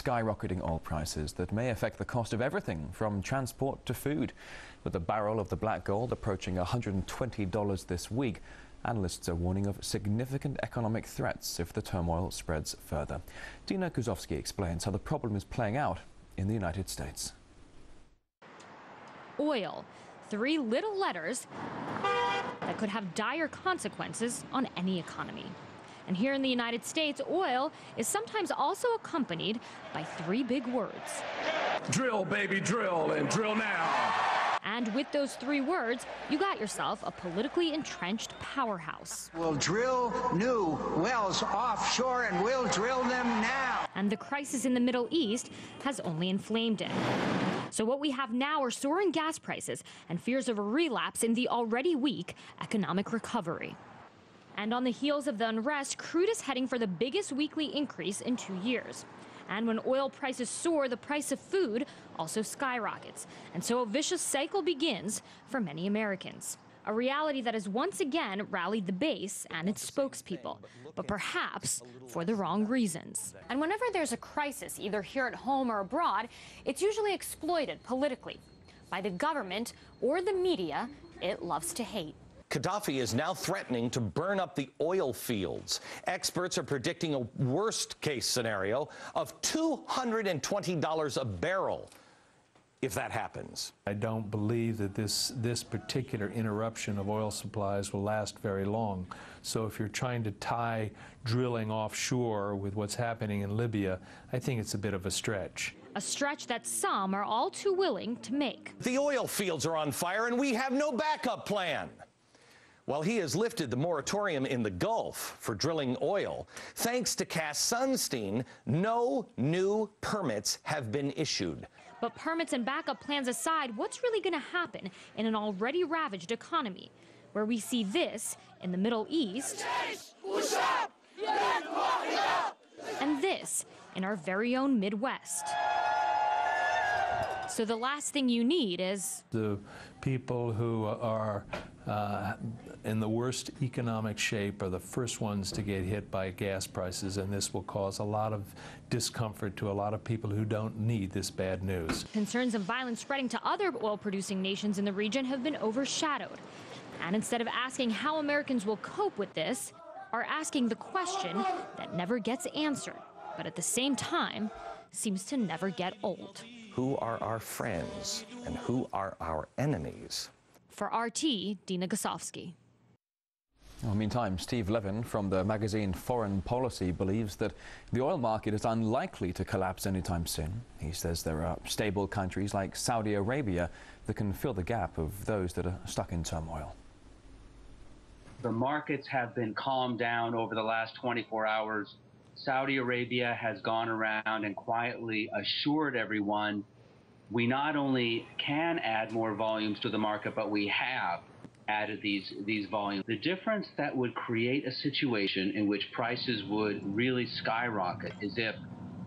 skyrocketing oil prices that may affect the cost of everything from transport to food. With the barrel of the black gold approaching $120 this week, analysts are warning of significant economic threats if the turmoil spreads further. Dina Kuzovsky explains how the problem is playing out in the United States. Oil, 3 little letters that could have dire consequences on any economy. And here in the United States, oil is sometimes also accompanied by 3 big words. Drill, baby, drill, and drill now. And with those 3 words, you got yourself a politically entrenched powerhouse. We'll drill new wells offshore and we'll drill them now. And the crisis in the Middle East has only inflamed it. So what we have now are soaring gas prices and fears of a relapse in the already weak economic recovery. And on the heels of the unrest, crude is heading for the biggest weekly increase in 2 years. And when oil prices soar, the price of food also skyrockets. And so a vicious cycle begins for many Americans. A reality that has once again rallied the base and its spokespeople, but perhaps for the wrong reasons. And whenever there's a crisis, either here at home or abroad, it's usually exploited politically by the government or the media it loves to hate. Gaddafi is now threatening to burn up the oil fields. Experts are predicting a worst-case scenario of $220 a barrel if that happens. I don't believe that this particular interruption of oil supplies will last very long. So if you're trying to tie drilling offshore with what's happening in Libya, I think it's a bit of a stretch. A stretch that some are all too willing to make. The oil fields are on fire and we have no backup plan. While he has lifted the moratorium in the Gulf for drilling oil, thanks to Cass Sunstein, no new permits have been issued. But permits and backup plans aside, what's really going to happen in an already ravaged economy, where we see this in the Middle East and this in our very own Midwest? So the last thing you need is the people who are in the worst economic shape are the first ones to get hit by gas prices, and this will cause a lot of discomfort to a lot of people who don't need this bad news. Concerns of violence spreading to other oil-producing nations in the region have been overshadowed. And instead of asking how Americans will cope with this, are asking the question that never gets answered, but at the same time seems to never get old. Who are our friends and who are our enemies? For RT, Dina Kuzovsky. Well, meantime, Steve Levin from the magazine Foreign Policy believes that the oil market is unlikely to collapse anytime soon. He says there are stable countries like Saudi Arabia that can fill the gap of those that are stuck in turmoil. The markets have been calmed down over the last 24 hours. Saudi Arabia has gone around and quietly assured everyone we not only can add more volumes to the market, but we have added these volumes. The difference that would create a situation in which prices would really skyrocket is if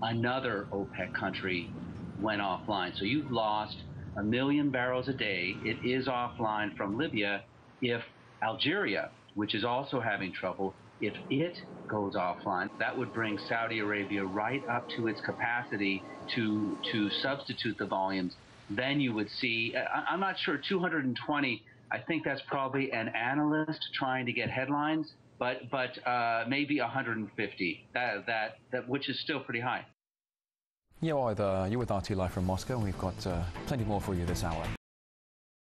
another OPEC country went offline. So you've lost 1 million barrels a day. It is offline from Libya. If Algeria, which is also having trouble, if it goes offline, that would bring Saudi Arabia right up to its capacity to substitute the volumes. Then you would see, I'm not sure, 220, I think that's probably an analyst trying to get headlines, but maybe 150, which is still pretty high. You're with RT Live from Moscow. We've got plenty more for you this hour.